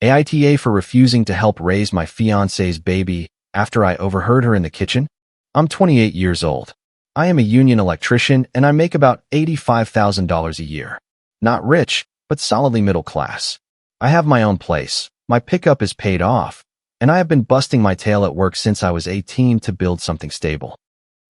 AITA for refusing to help raise my fiancé's baby after I overheard her in the kitchen? I'm 28 years old. I am a union electrician and I make about $85,000 a year. Not rich, but solidly middle class. I have my own place, my pickup is paid off, and I have been busting my tail at work since I was 18 to build something stable.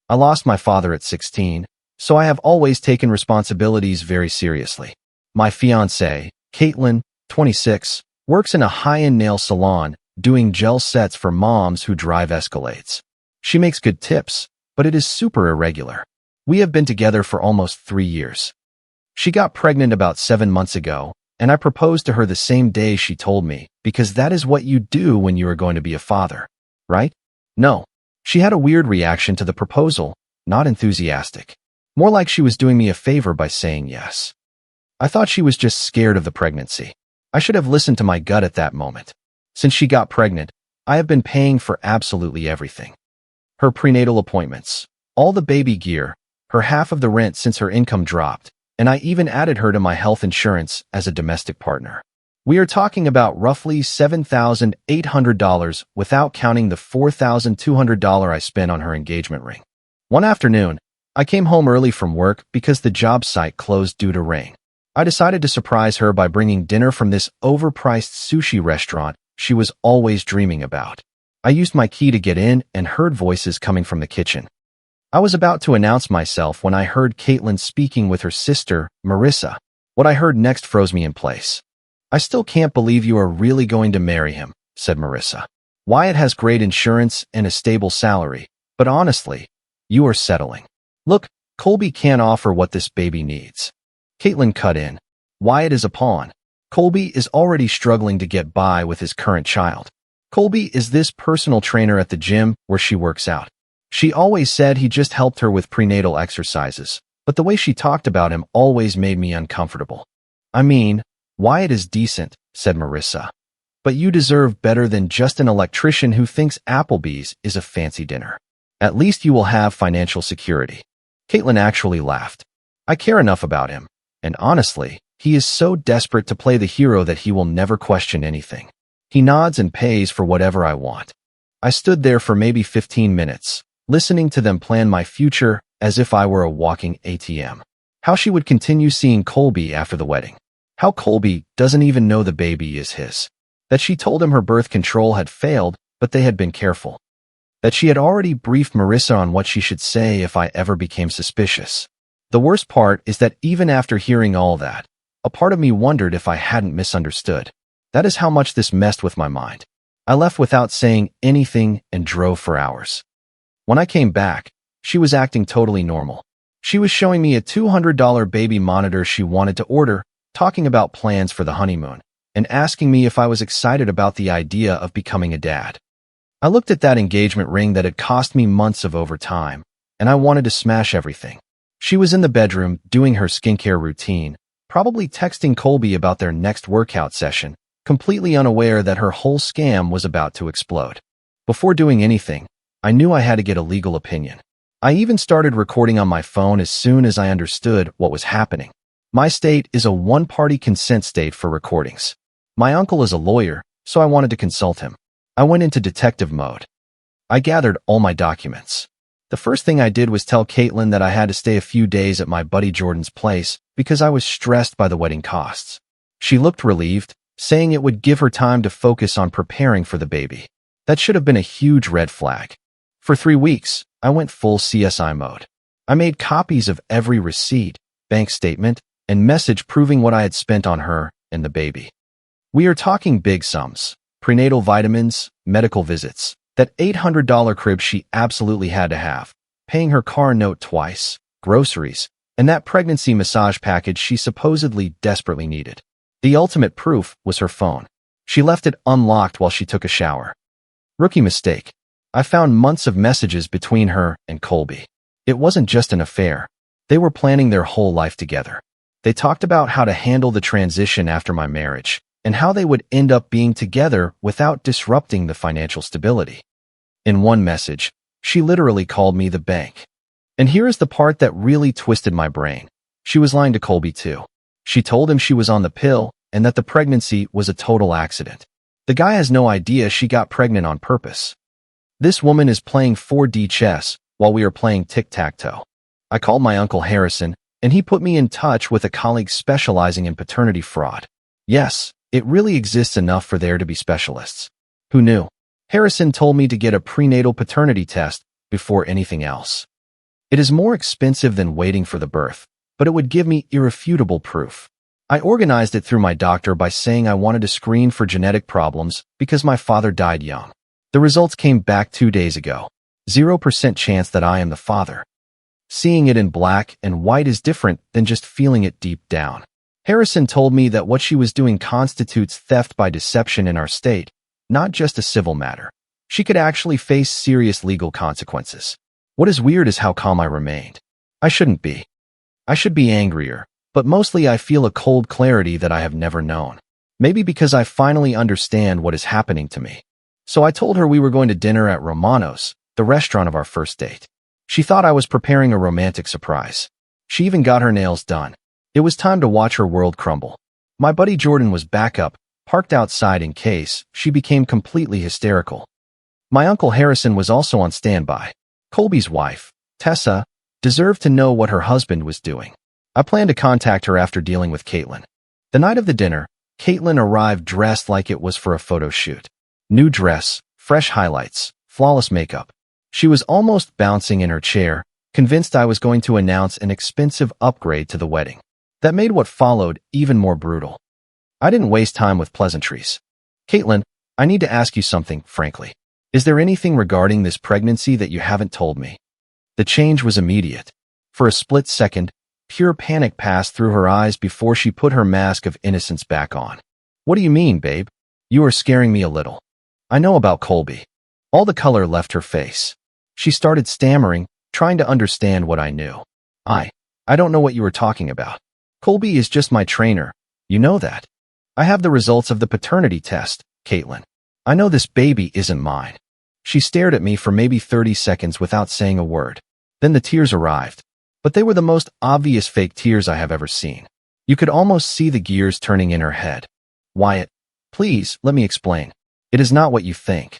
I lost my father at 16, so I have always taken responsibilities very seriously. My fiancée, Caitlin, 26, works in a high-end nail salon doing gel sets for moms who drive Escalades. She makes good tips, but it is super irregular. We have been together for almost 3 years. She got pregnant about 7 months ago, and I proposed to her the same day she told me, because that is what you do when you are going to be a father, right? No. She had a weird reaction to the proposal, not enthusiastic. More like she was doing me a favor by saying yes. I thought she was just scared of the pregnancy. I should have listened to my gut at that moment. Since she got pregnant, I have been paying for absolutely everything. Her prenatal appointments, all the baby gear, her half of the rent since her income dropped, and I even added her to my health insurance as a domestic partner. We are talking about roughly $7,800 without counting the $4,200 I spent on her engagement ring. One afternoon, I came home early from work because the job site closed due to rain. I decided to surprise her by bringing dinner from this overpriced sushi restaurant she was always dreaming about. I used my key to get in and heard voices coming from the kitchen. I was about to announce myself when I heard Caitlin speaking with her sister, Marissa. What I heard next froze me in place. "I still can't believe you are really going to marry him," said Marissa. "Wyatt has great insurance and a stable salary, but honestly, you are settling. Look, Colby can't offer what this baby needs." Caitlin cut in. "Wyatt is a pawn. Colby is already struggling to get by with his current child. Colby is this personal trainer at the gym where she works out. She always said he just helped her with prenatal exercises, but the way she talked about him always made me uncomfortable." "I mean, Wyatt is decent," said Marissa. "But you deserve better than just an electrician who thinks Applebee's is a fancy dinner. At least you will have financial security." Caitlin actually laughed. "I care enough about him, and honestly, he is so desperate to play the hero that he will never question anything. He nods and pays for whatever I want." I stood there for maybe 15 minutes, listening to them plan my future as if I were a walking ATM. How she would continue seeing Colby after the wedding. How Colby doesn't even know the baby is his. That she told him her birth control had failed, but they had been careful. That she had already briefed Marissa on what she should say if I ever became suspicious. The worst part is that even after hearing all that, a part of me wondered if I hadn't misunderstood. That is how much this messed with my mind. I left without saying anything and drove for hours. When I came back, she was acting totally normal. She was showing me a $200 baby monitor she wanted to order, talking about plans for the honeymoon, and asking me if I was excited about the idea of becoming a dad. I looked at that engagement ring that had cost me months of overtime, and I wanted to smash everything. She was in the bedroom doing her skincare routine, probably texting Colby about their next workout session, completely unaware that her whole scam was about to explode. Before doing anything, I knew I had to get a legal opinion. I even started recording on my phone as soon as I understood what was happening. My state is a one-party consent state for recordings. My uncle is a lawyer, so I wanted to consult him. I went into detective mode. I gathered all my documents. The first thing I did was tell Caitlin that I had to stay a few days at my buddy Jordan's place because I was stressed by the wedding costs. She looked relieved, saying it would give her time to focus on preparing for the baby. That should have been a huge red flag. For 3 weeks, I went full CSI mode. I made copies of every receipt, bank statement, and message proving what I had spent on her and the baby. We are talking big sums: prenatal vitamins, medical visits, that $800 crib she absolutely had to have, paying her car note twice, groceries, and that pregnancy massage package she supposedly desperately needed. The ultimate proof was her phone. She left it unlocked while she took a shower. Rookie mistake. I found months of messages between her and Colby. It wasn't just an affair. They were planning their whole life together. They talked about how to handle the transition after my marriage, and how they would end up being together without disrupting the financial stability. In one message, she literally called me the bank. And here is the part that really twisted my brain. She was lying to Colby too. She told him she was on the pill and that the pregnancy was a total accident. The guy has no idea she got pregnant on purpose. This woman is playing 4D chess while we are playing tic-tac-toe. I called my Uncle Harrison, and he put me in touch with a colleague specializing in paternity fraud. Yes, it really exists enough for there to be specialists. Who knew? Harrison told me to get a prenatal paternity test before anything else. It is more expensive than waiting for the birth, but it would give me irrefutable proof. I organized it through my doctor by saying I wanted to screen for genetic problems because my father died young. The results came back 2 days ago. 0% chance that I am the father. Seeing it in black and white is different than just feeling it deep down. Harrison told me that what she was doing constitutes theft by deception in our state, not just a civil matter. She could actually face serious legal consequences. What is weird is how calm I remained. I shouldn't be. I should be angrier, but mostly I feel a cold clarity that I have never known. Maybe because I finally understand what is happening to me. So I told her we were going to dinner at Romano's, the restaurant of our first date. She thought I was preparing a romantic surprise. She even got her nails done. It was time to watch her world crumble. My buddy Jordan was back up, parked outside in case she became completely hysterical. My Uncle Harrison was also on standby. Colby's wife, Tessa, deserved to know what her husband was doing. I planned to contact her after dealing with Caitlin. The night of the dinner, Caitlin arrived dressed like it was for a photo shoot. New dress, fresh highlights, flawless makeup. She was almost bouncing in her chair, convinced I was going to announce an expensive upgrade to the wedding. That made what followed even more brutal. I didn't waste time with pleasantries. Caitlin, I need to ask you something, frankly. Is there anything regarding this pregnancy that you haven't told me? The change was immediate. For a split second, pure panic passed through her eyes before she put her mask of innocence back on. What do you mean, babe? You are scaring me a little. I know about Colby. All the color left her face. She started stammering, trying to understand what I knew. I don't know what you were talking about. Colby is just my trainer. You know that. I have the results of the paternity test, Caitlin. I know this baby isn't mine. She stared at me for maybe 30 seconds without saying a word. Then the tears arrived. But they were the most obvious fake tears I have ever seen. You could almost see the gears turning in her head. Wyatt, please, let me explain. It is not what you think.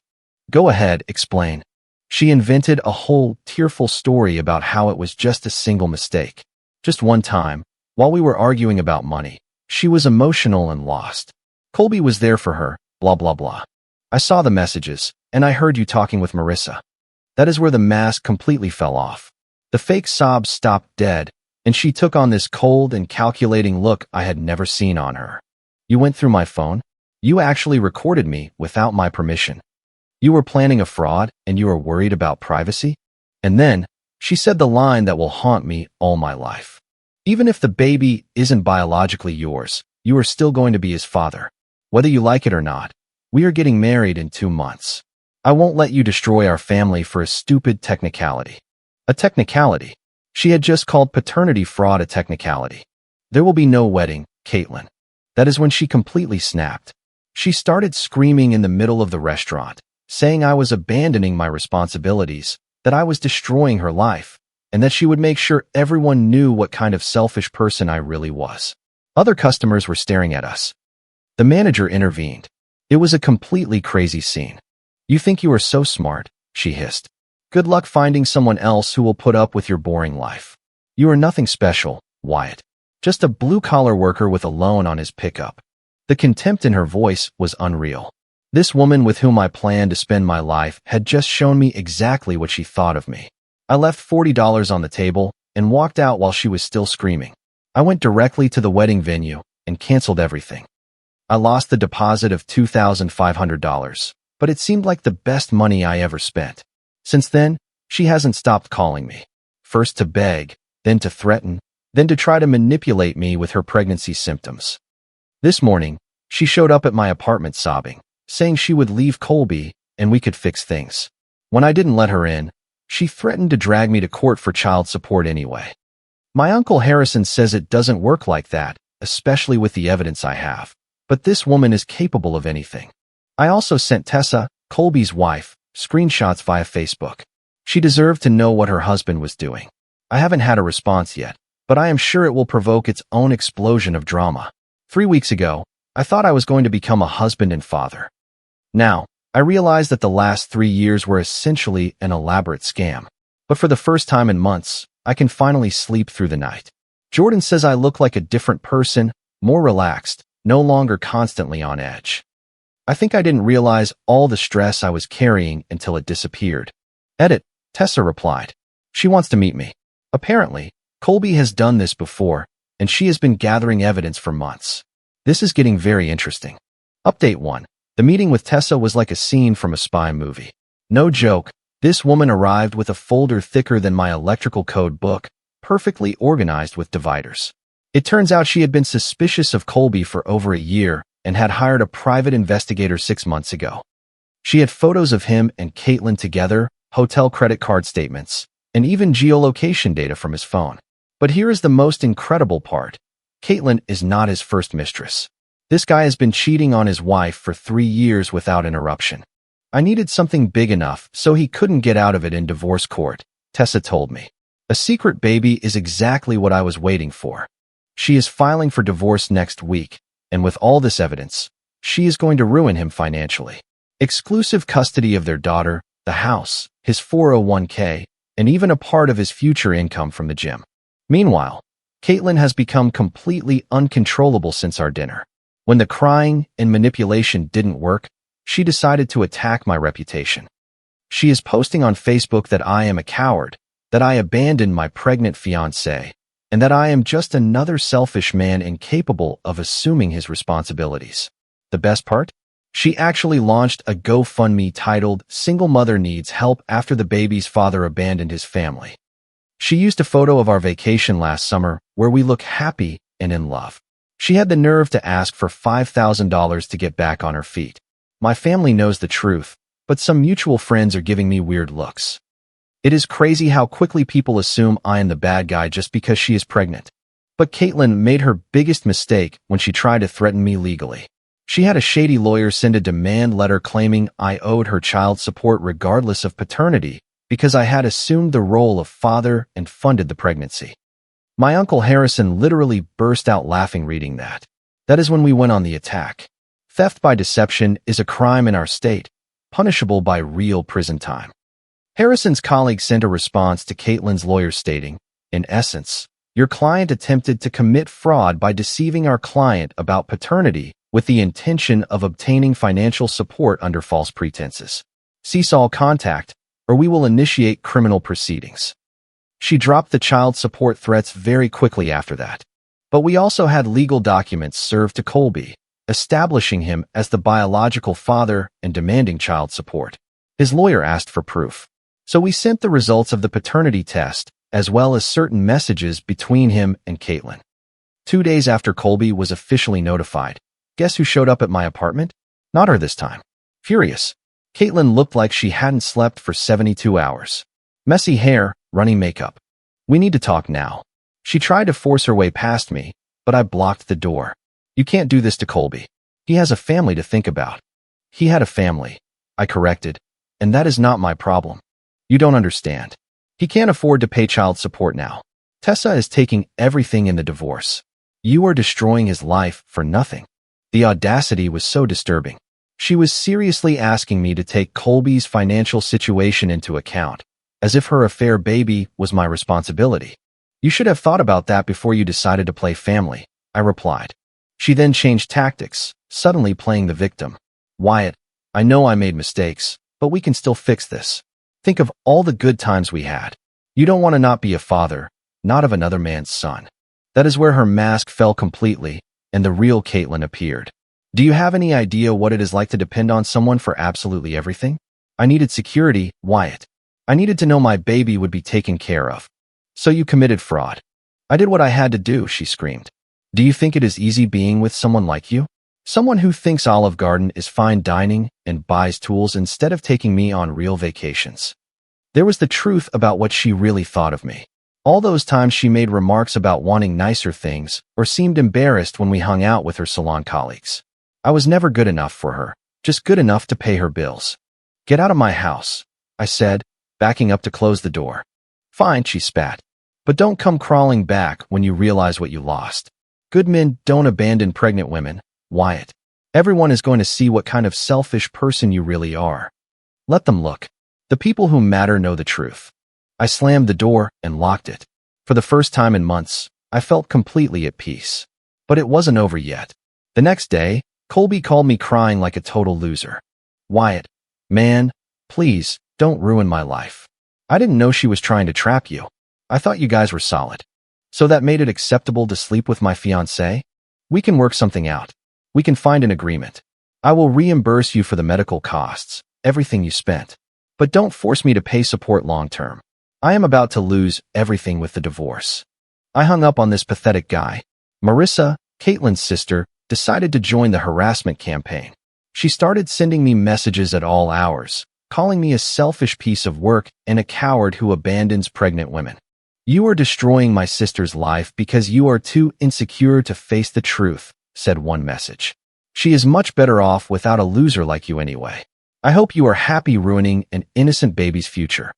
Go ahead, explain. She invented a whole tearful story about how it was just a single mistake. Just one time, while we were arguing about money, she was emotional and lost. Colby was there for her, blah blah blah. I saw the messages, and I heard you talking with Marissa. That is where the mask completely fell off. The fake sobs stopped dead, and she took on this cold and calculating look I had never seen on her. You went through my phone? You actually recorded me without my permission. You were planning a fraud, and you were worried about privacy? And then, she said the line that will haunt me all my life. Even if the baby isn't biologically yours, you are still going to be his father. Whether you like it or not, we are getting married in 2 months. I won't let you destroy our family for a stupid technicality. A technicality. She had just called paternity fraud a technicality. There will be no wedding, Caitlin. That is when she completely snapped. She started screaming in the middle of the restaurant, saying I was abandoning my responsibilities, that I was destroying her life, and that she would make sure everyone knew what kind of selfish person I really was. Other customers were staring at us. The manager intervened. It was a completely crazy scene. You think you are so smart, she hissed. Good luck finding someone else who will put up with your boring life. You are nothing special, Wyatt. Just a blue-collar worker with a loan on his pickup. The contempt in her voice was unreal. This woman with whom I planned to spend my life had just shown me exactly what she thought of me. I left $40 on the table and walked out while she was still screaming. I went directly to the wedding venue and canceled everything. I lost the deposit of $2,500, but it seemed like the best money I ever spent. Since then, she hasn't stopped calling me. First to beg, then to threaten, then to try to manipulate me with her pregnancy symptoms. This morning, she showed up at my apartment sobbing, saying she would leave Colby and we could fix things. When I didn't let her in, she threatened to drag me to court for child support anyway. My Uncle Harrison says it doesn't work like that, especially with the evidence I have. But this woman is capable of anything. I also sent Tessa, Colby's wife, screenshots via Facebook. She deserved to know what her husband was doing. I haven't had a response yet, but I am sure it will provoke its own explosion of drama. 3 weeks ago, I thought I was going to become a husband and father. Now, I realize that the last 3 years were essentially an elaborate scam. But for the first time in months, I can finally sleep through the night. Jordan says I look like a different person, more relaxed, no longer constantly on edge. I think I didn't realize all the stress I was carrying until it disappeared. Edit, Tessa replied. She wants to meet me. Apparently, Colby has done this before, and she has been gathering evidence for months. This is getting very interesting. Update 1. The meeting with Tessa was like a scene from a spy movie. No joke, this woman arrived with a folder thicker than my electrical code book, perfectly organized with dividers. It turns out she had been suspicious of Colby for over a year and had hired a private investigator 6 months ago. She had photos of him and Caitlin together, hotel credit card statements, and even geolocation data from his phone. But here is the most incredible part. Caitlin is not his first mistress. This guy has been cheating on his wife for 3 years without interruption. I needed something big enough so he couldn't get out of it in divorce court, Tessa told me. A secret baby is exactly what I was waiting for. She is filing for divorce next week, and with all this evidence, she is going to ruin him financially. Exclusive custody of their daughter, the house, his 401k, and even a part of his future income from the gym. Meanwhile, Caitlin has become completely uncontrollable since our dinner. When the crying and manipulation didn't work, she decided to attack my reputation. She is posting on Facebook that I am a coward, that I abandoned my pregnant fiancée, and that I am just another selfish man incapable of assuming his responsibilities. The best part? She actually launched a GoFundMe titled "Single Mother Needs Help After the Baby's Father Abandoned His Family." She used a photo of our vacation last summer where we look happy and in love. She had the nerve to ask for $5,000 to get back on her feet. My family knows the truth, but some mutual friends are giving me weird looks. It is crazy how quickly people assume I am the bad guy just because she is pregnant. But Caitlin made her biggest mistake when she tried to threaten me legally. She had a shady lawyer send a demand letter claiming I owed her child support regardless of paternity because I had assumed the role of father and funded the pregnancy. My uncle Harrison literally burst out laughing reading that. That is when we went on the attack. Theft by deception is a crime in our state, punishable by real prison time. Harrison's colleague sent a response to Caitlin's lawyer stating, in essence, your client attempted to commit fraud by deceiving our client about paternity with the intention of obtaining financial support under false pretenses. Cease all contact, or we will initiate criminal proceedings. She dropped the child support threats very quickly after that. But we also had legal documents served to Colby, establishing him as the biological father and demanding child support. His lawyer asked for proof. So we sent the results of the paternity test, as well as certain messages between him and Caitlin. 2 days after Colby was officially notified, guess who showed up at my apartment? Not her this time. Furious. Caitlin looked like she hadn't slept for 72 hours. Messy hair, runny makeup. We need to talk now. She tried to force her way past me, but I blocked the door. You can't do this to Colby. He has a family to think about. He had a family, I corrected, and that is not my problem. You don't understand. He can't afford to pay child support now. Tessa is taking everything in the divorce. You are destroying his life for nothing. The audacity was so disturbing. She was seriously asking me to take Colby's financial situation into account, as if her affair baby was my responsibility. You should have thought about that before you decided to play family, I replied. She then changed tactics, suddenly playing the victim. Wyatt, I know I made mistakes, but we can still fix this. Think of all the good times we had. You don't want to not be a father, not of another man's son. That is where her mask fell completely, and the real Caitlin appeared. Do you have any idea what it is like to depend on someone for absolutely everything? I needed security, Wyatt. I needed to know my baby would be taken care of. So you committed fraud. I did what I had to do, she screamed. Do you think it is easy being with someone like you? Someone who thinks Olive Garden is fine dining and buys tools instead of taking me on real vacations. There was the truth about what she really thought of me. All those times she made remarks about wanting nicer things or seemed embarrassed when we hung out with her salon colleagues. I was never good enough for her, just good enough to pay her bills. Get out of my house, I said, backing up to close the door. Fine, she spat. But don't come crawling back when you realize what you lost. Good men don't abandon pregnant women, Wyatt. Everyone is going to see what kind of selfish person you really are. Let them look. The people who matter know the truth. I slammed the door and locked it. For the first time in months, I felt completely at peace. But it wasn't over yet. The next day, Colby called me crying like a total loser. Wyatt, man, please, don't ruin my life. I didn't know she was trying to trap you. I thought you guys were solid. So that made it acceptable to sleep with my fiancée? We can work something out. We can find an agreement. I will reimburse you for the medical costs, everything you spent. But don't force me to pay support long term. I am about to lose everything with the divorce. I hung up on this pathetic guy. Marissa, Caitlin's sister, decided to join the harassment campaign. She started sending me messages at all hours, calling me a selfish piece of work and a coward who abandons pregnant women. You are destroying my sister's life because you are too insecure to face the truth, said one message. She is much better off without a loser like you anyway. I hope you are happy ruining an innocent baby's future.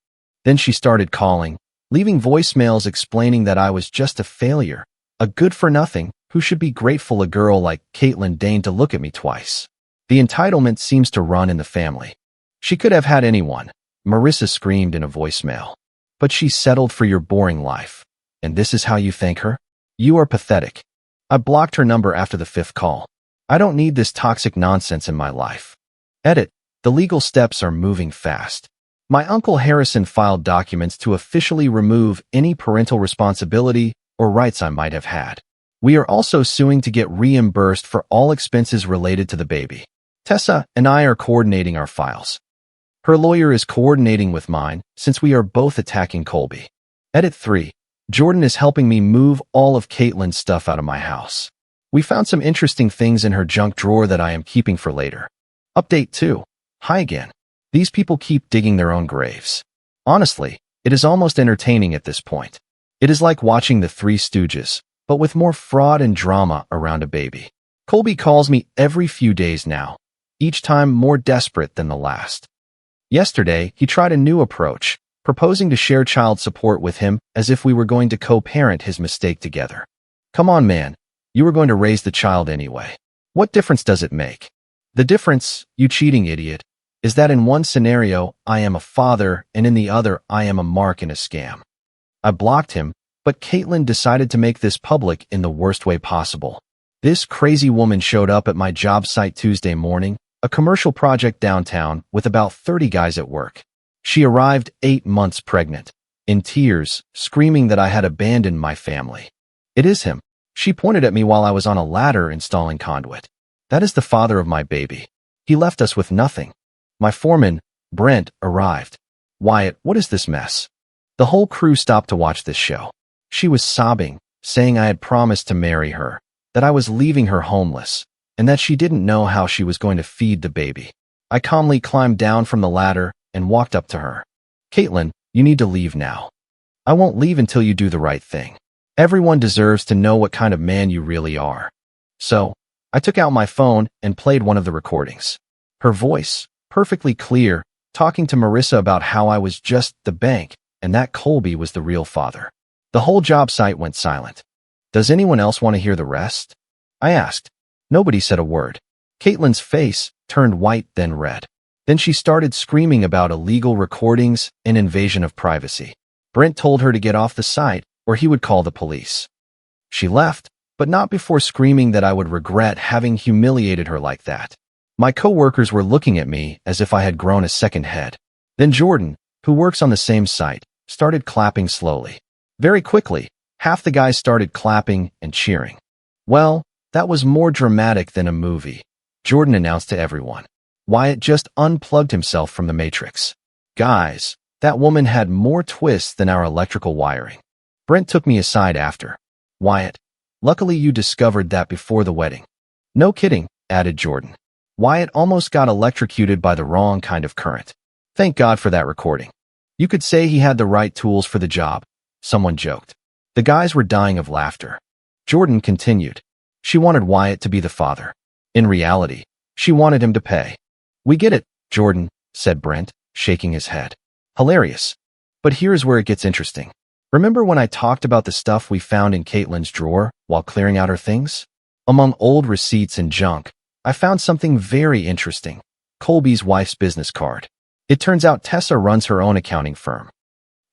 Then she started calling, leaving voicemails explaining that I was just a failure, a good-for-nothing, who should be grateful a girl like Caitlin deigned to look at me twice. The entitlement seems to run in the family. She could have had anyone, Marissa screamed in a voicemail. But she settled for your boring life. And this is how you thank her? You are pathetic. I blocked her number after the 5th call. I don't need this toxic nonsense in my life. Edit. The legal steps are moving fast. My Uncle Harrison filed documents to officially remove any parental responsibility or rights I might have had. We are also suing to get reimbursed for all expenses related to the baby. Tessa and I are coordinating our files. Her lawyer is coordinating with mine since we are both attacking Colby. Edit 3. Jordan is helping me move all of Caitlin's stuff out of my house. We found some interesting things in her junk drawer that I am keeping for later. Update 2. Hi again. These people keep digging their own graves. Honestly, it is almost entertaining at this point. It is like watching the Three Stooges, but with more fraud and drama around a baby. Colby calls me every few days now, each time more desperate than the last. Yesterday, he tried a new approach, proposing to share child support with him as if we were going to co-parent his mistake together. Come on, man. You were going to raise the child anyway. What difference does it make? The difference, you cheating idiot, is that in one scenario, I am a father, and in the other, I am a mark in a scam. I blocked him, but Caitlin decided to make this public in the worst way possible. This crazy woman showed up at my job site Tuesday morning, a commercial project downtown with about 30 guys at work. She arrived 8 months pregnant, in tears, screaming that I had abandoned my family. It is him. She pointed at me while I was on a ladder installing conduit. That is the father of my baby. He left us with nothing. My foreman, Brent, arrived. Wyatt, what is this mess? The whole crew stopped to watch this show. She was sobbing, saying I had promised to marry her, that I was leaving her homeless, and that she didn't know how she was going to feed the baby. I calmly climbed down from the ladder and walked up to her. Caitlin, you need to leave now. I won't leave until you do the right thing. Everyone deserves to know what kind of man you really are. So, I took out my phone and played one of the recordings. Her voice, perfectly clear, talking to Marissa about how I was just the bank and that Colby was the real father. The whole job site went silent. Does anyone else want to hear the rest? I asked. Nobody said a word. Caitlin's face turned white, then red. Then she started screaming about illegal recordings and invasion of privacy. Brent told her to get off the site or he would call the police. She left, but not before screaming that I would regret having humiliated her like that. My coworkers were looking at me as if I had grown a second head. Then Jordan, who works on the same site, started clapping slowly. Very quickly, half the guys started clapping and cheering. Well, that was more dramatic than a movie, Jordan announced to everyone. Wyatt just unplugged himself from the Matrix. Guys, that woman had more twists than our electrical wiring. Brent took me aside after. Wyatt, luckily you discovered that before the wedding. No kidding, added Jordan. Wyatt almost got electrocuted by the wrong kind of current. Thank God for that recording. You could say he had the right tools for the job, someone joked. The guys were dying of laughter. Jordan continued. She wanted Wyatt to be the father. In reality, she wanted him to pay. We get it, Jordan, said Brent, shaking his head. Hilarious. But here's where it gets interesting. Remember when I talked about the stuff we found in Caitlin's drawer while clearing out her things? Among old receipts and junk, I found something very interesting. Colby's wife's business card. It turns out Tessa runs her own accounting firm.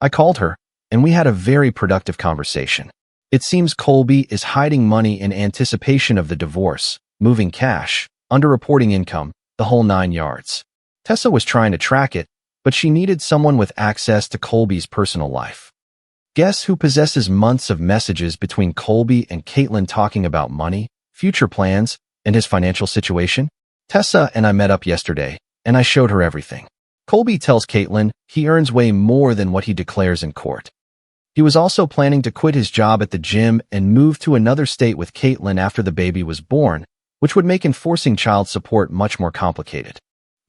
I called her, and we had a very productive conversation. It seems Colby is hiding money in anticipation of the divorce, moving cash, underreporting income, the whole 9 yards. Tessa was trying to track it, but she needed someone with access to Colby's personal life. Guess who possesses months of messages between Colby and Caitlin talking about money, future plans, and his financial situation? Tessa and I met up yesterday, and I showed her everything. Colby tells Caitlin he earns way more than what he declares in court. He was also planning to quit his job at the gym and move to another state with Caitlin after the baby was born, which would make enforcing child support much more complicated.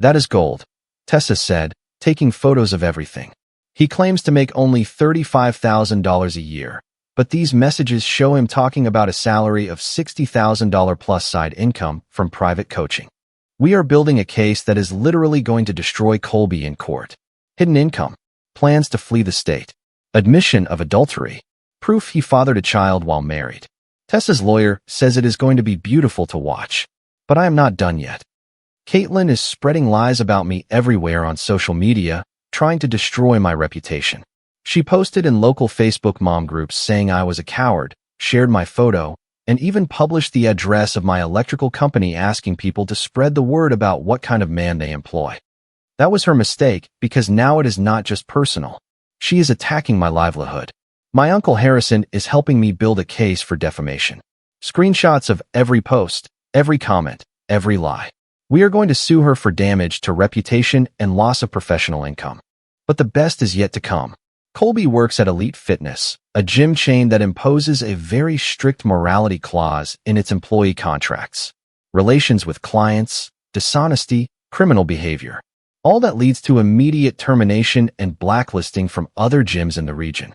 That is gold, Tessa said, taking photos of everything. He claims to make only $35,000 a year, but these messages show him talking about a salary of $60,000 plus side income from private coaching. We are building a case that is literally going to destroy Colby in court. Hidden income, plans to flee the state, admission of adultery, proof he fathered a child while married. Tessa's lawyer says it is going to be beautiful to watch, but I am not done yet. Caitlin is spreading lies about me everywhere on social media, trying to destroy my reputation. She posted in local Facebook mom groups saying I was a coward, shared my photo, and even published the address of my electrical company asking people to spread the word about what kind of man they employ. That was her mistake because now it is not just personal. She is attacking my livelihood. My uncle Harrison is helping me build a case for defamation. Screenshots of every post, every comment, every lie. We are going to sue her for damage to reputation and loss of professional income. But the best is yet to come. Colby works at Elite Fitness, a gym chain that imposes a very strict morality clause in its employee contracts. Relations with clients, dishonesty, criminal behavior. All that leads to immediate termination and blacklisting from other gyms in the region.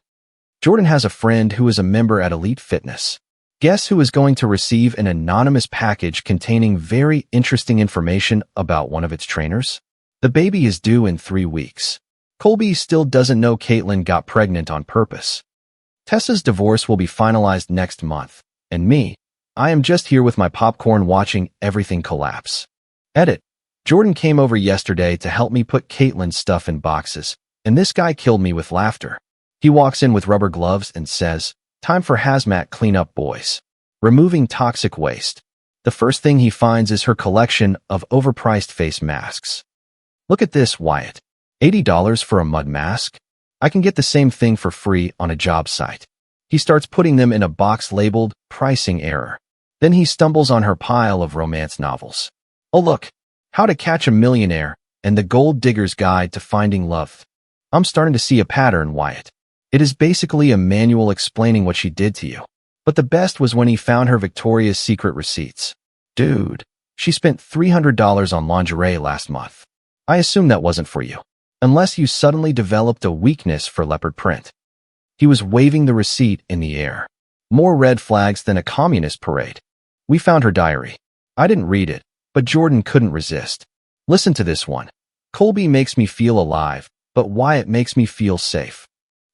Jordan has a friend who is a member at Elite Fitness. Guess who is going to receive an anonymous package containing very interesting information about one of its trainers? The baby is due in 3 weeks. Colby still doesn't know Caitlin got pregnant on purpose. Tessa's divorce will be finalized next month, and me, I am just here with my popcorn watching everything collapse. Edit. Jordan came over yesterday to help me put Caitlin's stuff in boxes, and this guy killed me with laughter. He walks in with rubber gloves and says, "Time for hazmat cleanup, boys. Removing toxic waste." The first thing he finds is her collection of overpriced face masks. Look at this, Wyatt. $80 for a mud mask? I can get the same thing for free on a job site. He starts putting them in a box labeled pricing error. Then he stumbles on her pile of romance novels. Oh look, How to Catch a Millionaire and The Gold Digger's Guide to Finding Love. I'm starting to see a pattern, Wyatt. It is basically a manual explaining what she did to you. But the best was when he found her Victoria's Secret receipts. Dude, she spent $300 on lingerie last month. I assume that wasn't for you. Unless you suddenly developed a weakness for leopard print. He was waving the receipt in the air. More red flags than a communist parade. We found her diary. I didn't read it, but Jordan couldn't resist. Listen to this one. Colby makes me feel alive, but Wyatt makes me feel safe.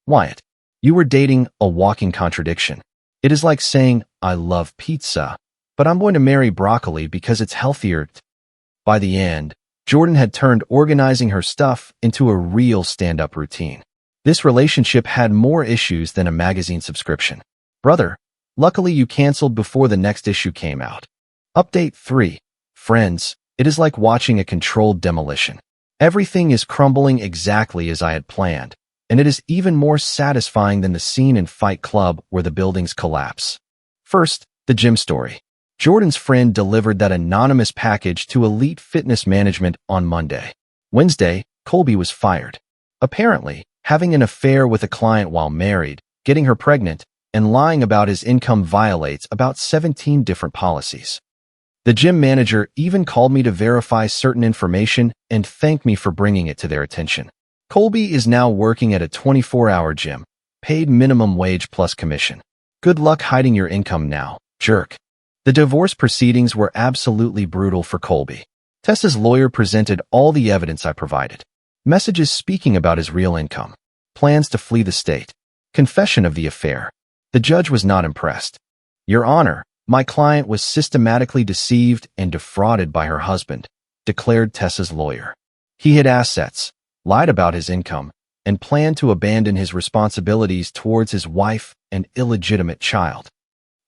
Wyatt, you were dating a walking contradiction. It is like saying, I love pizza, but I'm going to marry broccoli because it's healthier. By the end, Jordan had turned organizing her stuff into a real stand-up routine. This relationship had more issues than a magazine subscription. Brother, luckily you canceled before the next issue came out. Update 3. Friends, it is like watching a controlled demolition. Everything is crumbling exactly as I had planned, and it is even more satisfying than the scene in Fight Club where the buildings collapse. First, the gym story. Jordan's friend delivered that anonymous package to Elite Fitness Management on Monday. Wednesday, Colby was fired. Apparently, having an affair with a client while married, getting her pregnant, and lying about his income violates about 17 different policies. The gym manager even called me to verify certain information and thanked me for bringing it to their attention. Colby is now working at a 24-hour gym, paid minimum wage plus commission. Good luck hiding your income now, jerk. The divorce proceedings were absolutely brutal for Colby. Tessa's lawyer presented all the evidence I provided. Messages speaking about his real income. Plans to flee the state. Confession of the affair. The judge was not impressed. Your Honor, My client was systematically deceived and defrauded by her husband, declared Tessa's lawyer. He hid assets, lied about his income, and planned to abandon his responsibilities towards his wife and illegitimate child.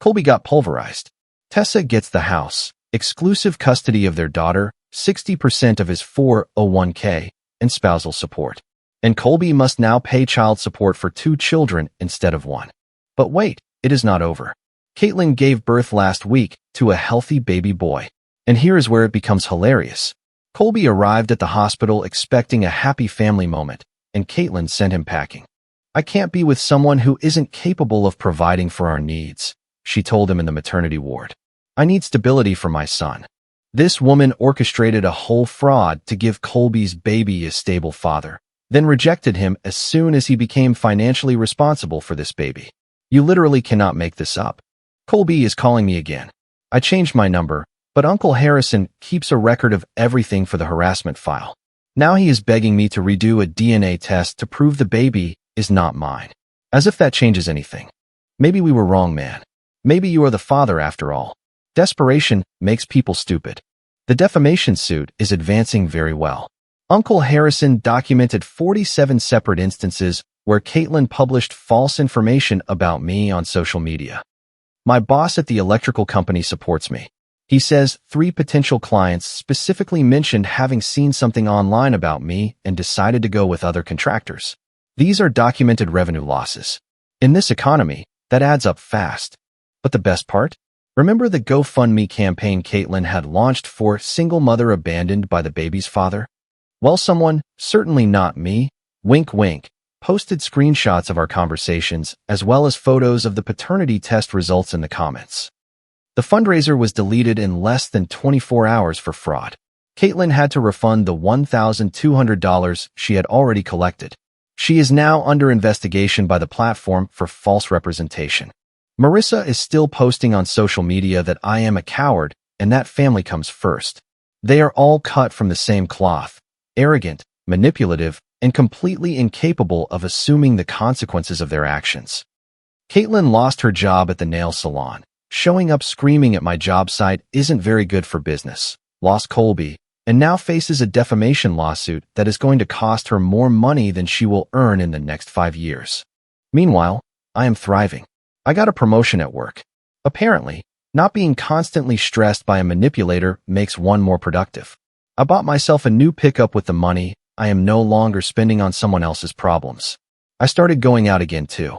Colby got pulverized. Tessa gets the house, exclusive custody of their daughter, 60% of his 401k, and spousal support. And Colby must now pay child support for 2 children instead of 1. But wait, it is not over. Caitlin gave birth last week to a healthy baby boy. And here is where it becomes hilarious. Colby arrived at the hospital expecting a happy family moment, and Caitlin sent him packing. I can't be with someone who isn't capable of providing for our needs, she told him in the maternity ward. I need stability for my son. This woman orchestrated a whole fraud to give Colby's baby a stable father, then rejected him as soon as he became financially responsible for this baby. You literally cannot make this up. Colby is calling me again. I changed my number, but Uncle Harrison keeps a record of everything for the harassment file. Now he is begging me to redo a DNA test to prove the baby is not mine. As if that changes anything. Maybe we were wrong, man. Maybe you are the father after all. Desperation makes people stupid. The defamation suit is advancing very well. Uncle Harrison documented 47 separate instances where Caitlin published false information about me on social media. My boss at the electrical company supports me. He says 3 potential clients specifically mentioned having seen something online about me and decided to go with other contractors. These are documented revenue losses. In this economy, that adds up fast. But the best part? Remember the GoFundMe campaign Caitlin had launched for single mother abandoned by the baby's father? Well, someone, certainly not me, wink wink, posted screenshots of our conversations as well as photos of the paternity test results in the comments. The fundraiser was deleted in less than 24 hours for fraud. Caitlin had to refund the $1,200 she had already collected. She is now under investigation by the platform for false representation. Marissa is still posting on social media that I am a coward and that family comes first. They are all cut from the same cloth, arrogant, manipulative, and completely incapable of assuming the consequences of their actions. Caitlin lost her job at the nail salon. Showing up screaming at my job site isn't very good for business. Lost Colby, and now faces a defamation lawsuit that is going to cost her more money than she will earn in the next 5 years. Meanwhile, I am thriving. I got a promotion at work. Apparently, not being constantly stressed by a manipulator makes one more productive. I bought myself a new pickup with the money I am no longer spending on someone else's problems. I started going out again too.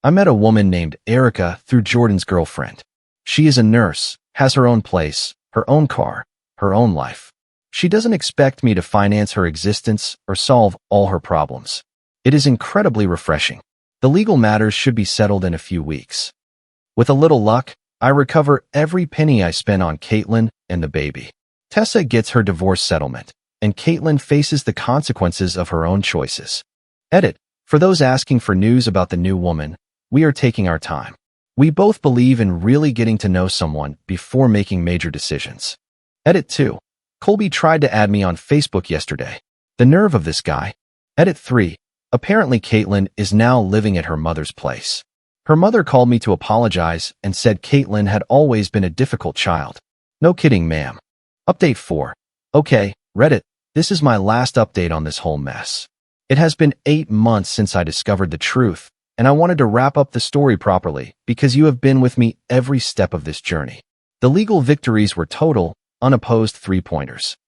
I met a woman named Erica through Jordan's girlfriend. She is a nurse, has her own place, her own car, her own life. She doesn't expect me to finance her existence or solve all her problems. It is incredibly refreshing. The legal matters should be settled in a few weeks. With a little luck, I recover every penny I spent on Caitlin and the baby. Tessa gets her divorce settlement, and Caitlin faces the consequences of her own choices. Edit. For those asking for news about the new woman, we are taking our time. We both believe in really getting to know someone before making major decisions. Edit 2. Colby tried to add me on Facebook yesterday. The nerve of this guy. Edit 3. Apparently Caitlin is now living at her mother's place. Her mother called me to apologize and said Caitlin had always been a difficult child. No kidding, ma'am. Update 4. Okay, Reddit. This is my last update on this whole mess. It has been 8 months since I discovered the truth, and I wanted to wrap up the story properly because you have been with me every step of this journey. The legal victories were total, unopposed 3-pointers.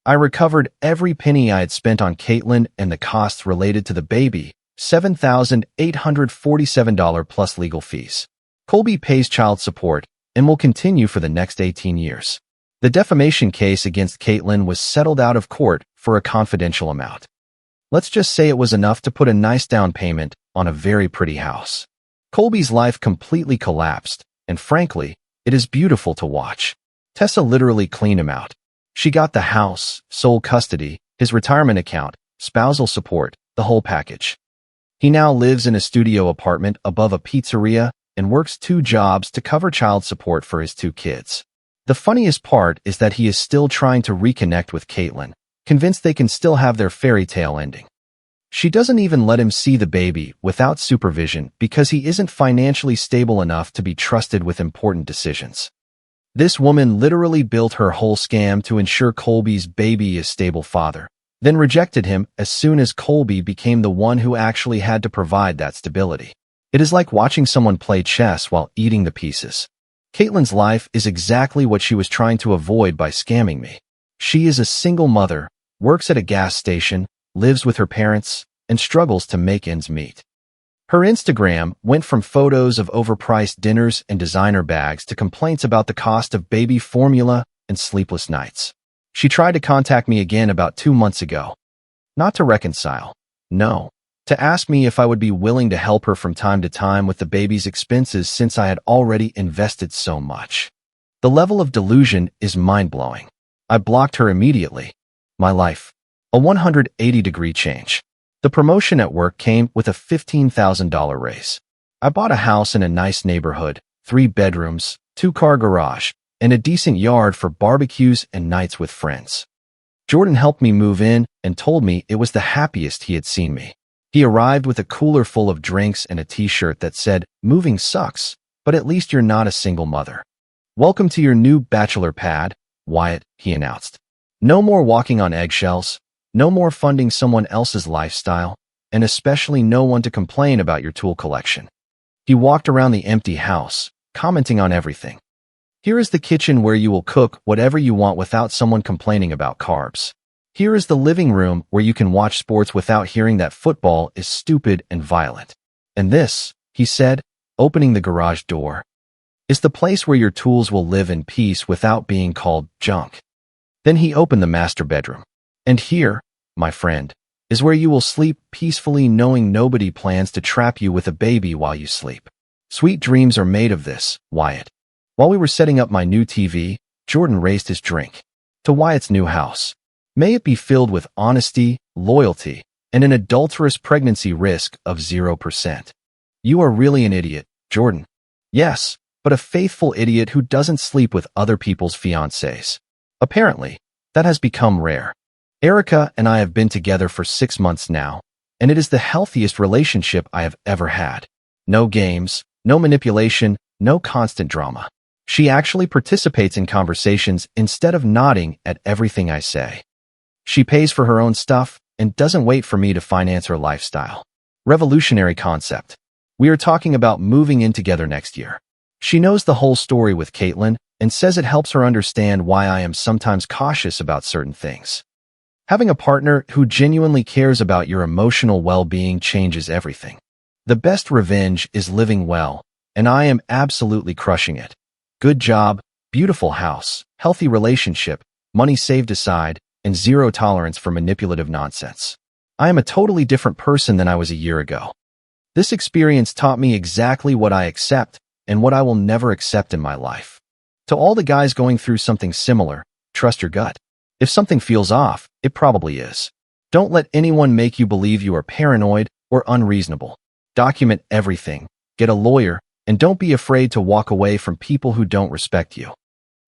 I recovered every penny I had spent on Caitlin and the costs related to the baby, $7,847 plus legal fees. Colby pays child support and will continue for the next 18 years. The defamation case against Caitlin was settled out of court for a confidential amount. Let's just say it was enough to put a nice down payment on a very pretty house. Colby's life completely collapsed, and frankly, it is beautiful to watch. Tessa literally cleaned him out. She got the house, sole custody, his retirement account, spousal support, the whole package. He now lives in a studio apartment above a pizzeria and works 2 jobs to cover child support for his 2 kids. The funniest part is that he is still trying to reconnect with Caitlin, convinced they can still have their fairy tale ending. She doesn't even let him see the baby without supervision because he isn't financially stable enough to be trusted with important decisions. This woman literally built her whole scam to ensure Colby's baby is stable father, then rejected him as soon as Colby became the one who actually had to provide that stability. It is like watching someone play chess while eating the pieces. Caitlin's life is exactly what she was trying to avoid by scamming me. She is a single mother, works at a gas station, lives with her parents, and struggles to make ends meet. Her Instagram went from photos of overpriced dinners and designer bags to complaints about the cost of baby formula and sleepless nights. She tried to contact me again about 2 months ago. Not to reconcile. No. To ask me if I would be willing to help her from time to time with the baby's expenses since I had already invested so much. The level of delusion is mind-blowing. I blocked her immediately. My life. A 180-degree change. The promotion at work came with a $15,000 raise. I bought a house in a nice neighborhood, 3 bedrooms, 2-car garage, and a decent yard for barbecues and nights with friends. Jordan helped me move in and told me it was the happiest he had seen me. He arrived with a cooler full of drinks and a t-shirt that said, "Moving sucks, but at least you're not a single mother." "Welcome to your new bachelor pad, Wyatt," he announced. "No more walking on eggshells, no more funding someone else's lifestyle, and especially no one to complain about your tool collection." He walked around the empty house, commenting on everything. "Here is the kitchen where you will cook whatever you want without someone complaining about carbs. Here is the living room where you can watch sports without hearing that football is stupid and violent. And this," he said, opening the garage door, "is the place where your tools will live in peace without being called junk." Then he opened the master bedroom. "And here, my friend, is where you will sleep peacefully knowing nobody plans to trap you with a baby while you sleep. Sweet dreams are made of this, Wyatt." While we were setting up my new TV, Jordan raised his drink. "To Wyatt's new house. May it be filled with honesty, loyalty, and an adulterous pregnancy risk of 0%. You are really an idiot, Jordan." "Yes, but a faithful idiot who doesn't sleep with other people's fiancés. Apparently, that has become rare. Erica and I have been together for 6 months now, and it is the healthiest relationship I have ever had. No games, no manipulation, no constant drama. She actually participates in conversations instead of nodding at everything I say. She pays for her own stuff and doesn't wait for me to finance her lifestyle. Revolutionary concept. We are talking about moving in together next year. She knows the whole story with Caitlin and says it helps her understand why I am sometimes cautious about certain things. Having a partner who genuinely cares about your emotional well-being changes everything. The best revenge is living well, and I am absolutely crushing it. Good job, beautiful house, healthy relationship, money saved aside, and 0 tolerance for manipulative nonsense. I am a totally different person than I was a year ago. This experience taught me exactly what I accept and what I will never accept in my life. To all the guys going through something similar, trust your gut. If something feels off, it probably is. Don't let anyone make you believe you are paranoid or unreasonable. Document everything, get a lawyer, and don't be afraid to walk away from people who don't respect you.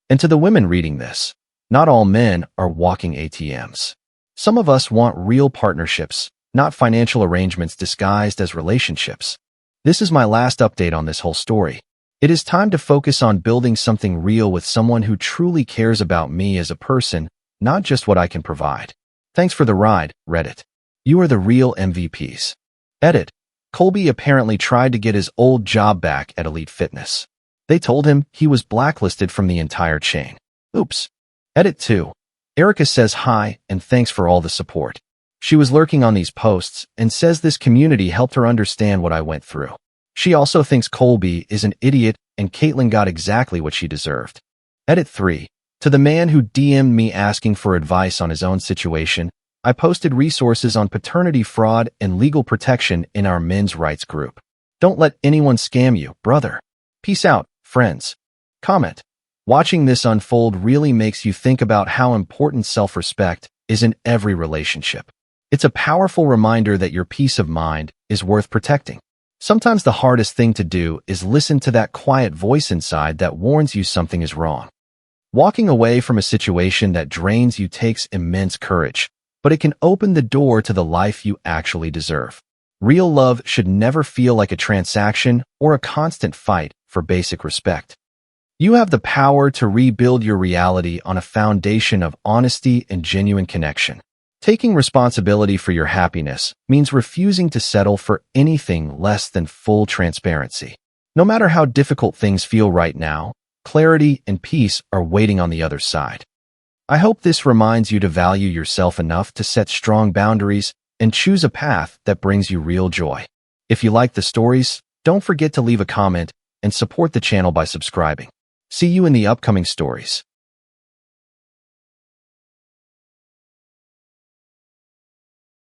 And to the women reading this, not all men are walking ATMs. Some of us want real partnerships, not financial arrangements disguised as relationships. This is my last update on this whole story. It is time to focus on building something real with someone who truly cares about me as a person, not just what I can provide. Thanks for the ride, Reddit. You are the real MVPs. Edit. Colby apparently tried to get his old job back at Elite Fitness. They told him he was blacklisted from the entire chain. Oops. Edit 2. Erica says hi and thanks for all the support. She was lurking on these posts and says this community helped her understand what I went through. She also thinks Colby is an idiot and Caitlin got exactly what she deserved. Edit 3. To the man who DM'd me asking for advice on his own situation, I posted resources on paternity fraud and legal protection in our men's rights group. Don't let anyone scam you, brother. Peace out, friends. Comment. Watching this unfold really makes you think about how important self-respect is in every relationship. It's a powerful reminder that your peace of mind is worth protecting. Sometimes the hardest thing to do is listen to that quiet voice inside that warns you something is wrong. Walking away from a situation that drains you takes immense courage, but it can open the door to the life you actually deserve. Real love should never feel like a transaction or a constant fight for basic respect. You have the power to rebuild your reality on a foundation of honesty and genuine connection. Taking responsibility for your happiness means refusing to settle for anything less than full transparency. No matter how difficult things feel right now, clarity and peace are waiting on the other side. I hope this reminds you to value yourself enough to set strong boundaries and choose a path that brings you real joy. If you like the stories, don't forget to leave a comment and support the channel by subscribing. See you in the upcoming stories.